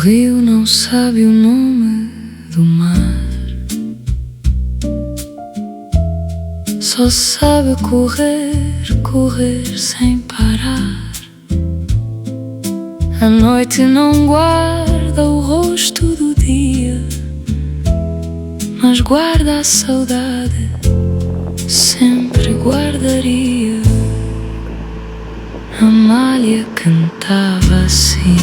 rio não sabe o nome do mar, só sabe correr, correr sem parar. A noite não guarda o rosto do dia, mas guarda a saudade, sempre guardaria. Amália cantava assim,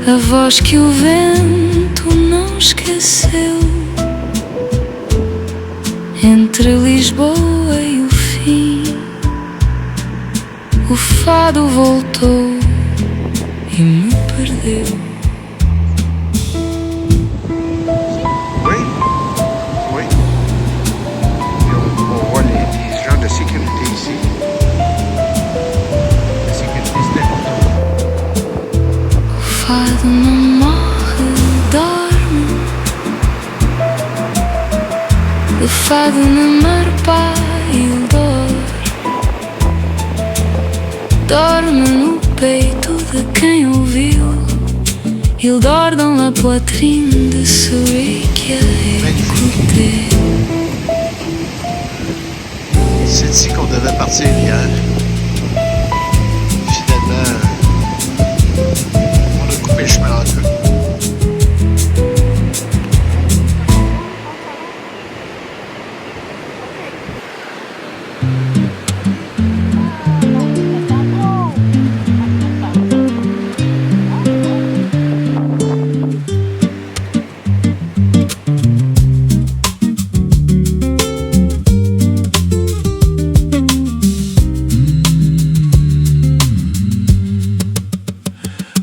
a voz que o vento não esqueceu, entre Lisboa e o fim. O fado voltou e me perdeu. Oui, oui. On voit les gens de sécurité ici. La sécurité, c'est important. O fado não morre, dorme. O fado na marpa ele dorme no peito de quem ouviu. Il dort dans la poitrine de celui qui a écouté. C'est ici qu'on devait partir hier. Finalement, on a coupé le chemin en deux.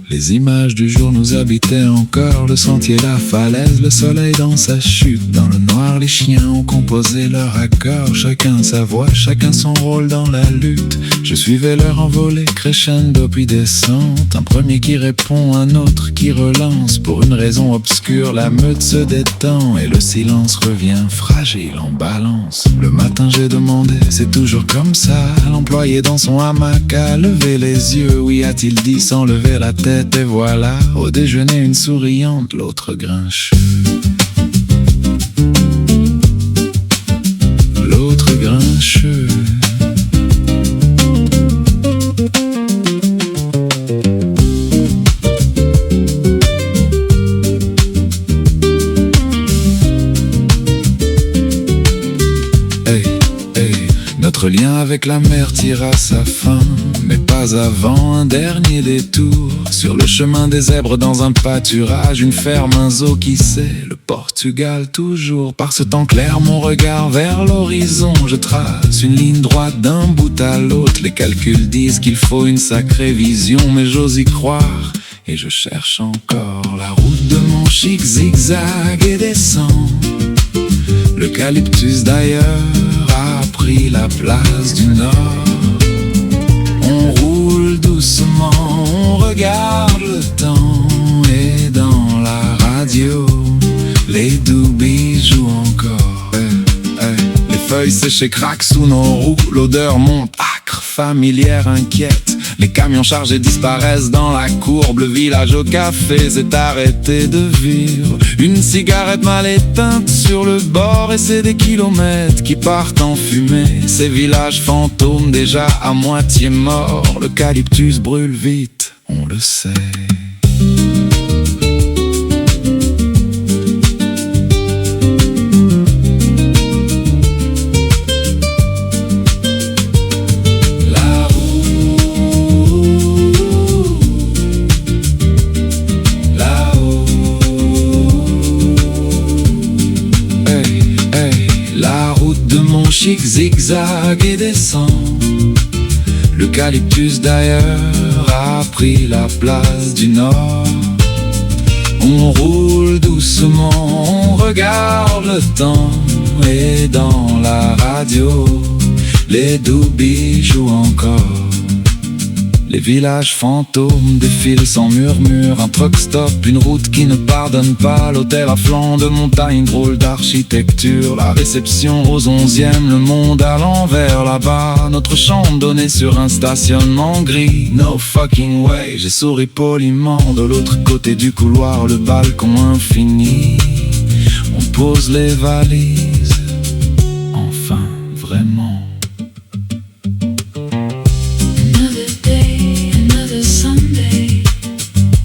Les images du jour nous habitaient encore, le sentier, la falaise, le soleil dans sa chute. Dans le noir, les chiens ont composé leur accord, chacun sa voix, chacun son rôle dans la lutte. Je suivais leur envolée crescendo puis descente, un premier qui répond, un autre qui relance. Pour une raison obscure, la meute se détend et le silence revient fragile en balance. Le matin j'ai demandé, c'est toujours comme ça, l'employé dans son hamac a levé les yeux. Oui, a-t-il dit sans lever la tête? Et voilà, au déjeuner une souriante, l'autre grincheux. L'autre grincheux. Hey, hey, notre lien avec la mer tire à sa fin, mais pas avant un dernier détour. Sur le chemin des zèbres dans un pâturage, une ferme, un zoo, qui sait, le Portugal toujours. Par ce temps clair, mon regard vers l'horizon, je trace une ligne droite d'un bout à l'autre. Les calculs disent qu'il faut une sacrée vision, mais j'ose y croire et je cherche encore. La route de mon chic zigzag et descend. L'eucalyptus d'ailleurs a pris la place du nord. On roule doucement, on regarde le temps, et dans la radio, les doobies jouent encore. Les feuilles séchées craquent sous nos roues, l'odeur monte, âcre, familière, inquiète. Les camions chargés disparaissent dans la courbe, le village au café s'est arrêté de vivre. Une cigarette mal éteinte sur le bord et c'est des kilomètres qui partent en fumée. Ces villages fantômes déjà à moitié morts, l'eucalyptus brûle vite, on le sait. Chic zigzag et descend. L'eucalyptus d'ailleurs a pris la place du nord. On roule doucement, on regarde le temps, et dans la radio, les doobies jouent encore. Les villages fantômes défilent sans murmure. Un truck stop, une route qui ne pardonne pas. L'hôtel à flanc de montagne, drôle d'architecture. La réception aux 11e, le monde à l'envers là-bas. Notre chambre donnée sur un stationnement gris. No fucking way, j'ai souri poliment. De l'autre côté du couloir, le balcon infini. On pose les valises, enfin vraiment.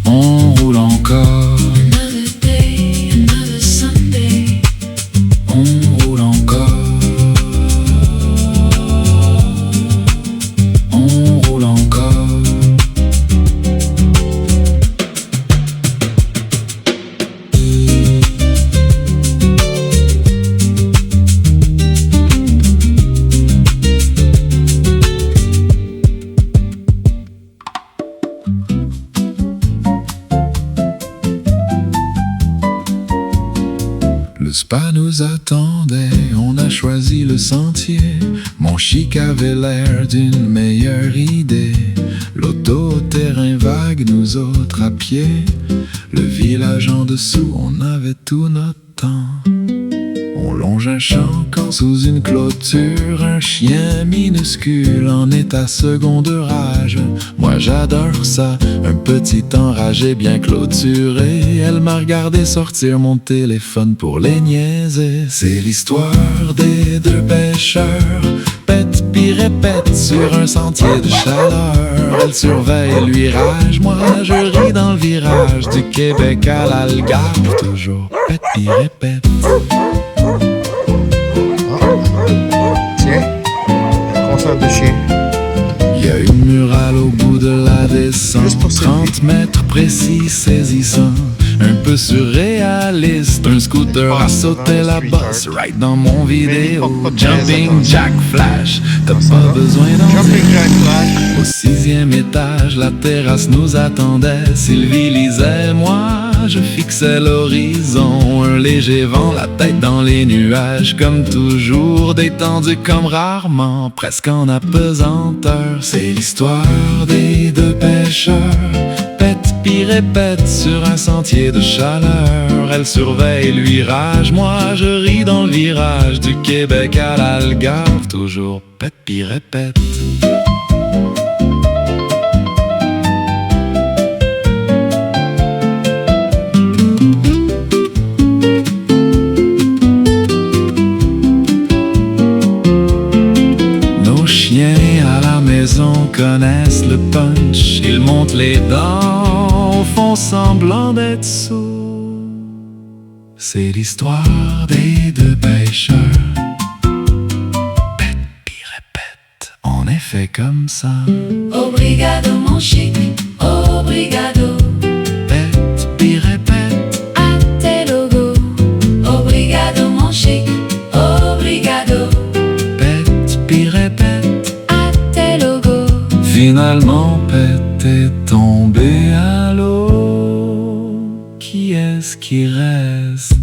On roule encore. Another day, another Sunday. On roule encore. On roule encore. Le spa nous attendait, on a choisi le sentier. Mon chic avait l'air d'une meilleure idée. L'auto au terrain vague, nous autres à pied. Le village en dessous, on avait tout notre temps. On longe un champ quand sous une clôture, un chien minuscule en état second de rage. Moi j'adore ça, un petit enragé bien clôturé. Elle m'a regardé sortir mon téléphone pour les niaiser. C'est l'histoire des deux pêcheurs, pète puis répète sur un sentier de chaleur. Elle surveille, lui rage, moi je ris dans le virage. Du Québec à l'Algarve, toujours pète puis répète. Tiens, un concert de chien. Il y a une murale au bout de la descente, Juste pour 30 mètres précis saisissant. Un peu surréaliste, un scooter a sauté la bosse right dans mon vidéo. Jumping Jack Flash, t'as pas besoin d'en Jumping dire. Jack Flash. Au 6e étage, la terrasse nous attendait. Sylvie lisait, moi je fixais l'horizon. Un léger vent, la tête dans les nuages. Comme toujours, détendu comme rarement, presque en apesanteur. C'est l'histoire des deux pêcheurs, pète puis répète sur un sentier de chaleur. Elle surveille, lui rage, moi je ris dans le virage. Du Québec à l'Algarve, toujours pète puis répète. Nos chiens à la maison connaissent le punch. Ils montent les dents, font semblant d'être sourds. C'est l'histoire des deux pêcheurs, pète puis répète, on est fait comme ça. Obrigado, mon chic, obrigado. Pète puis répète, A te logo. Obrigado, mon chic, obrigado. pète puis répète. A te logo. Finalement pète est tombé à l'eau. Qui est-ce qui reste?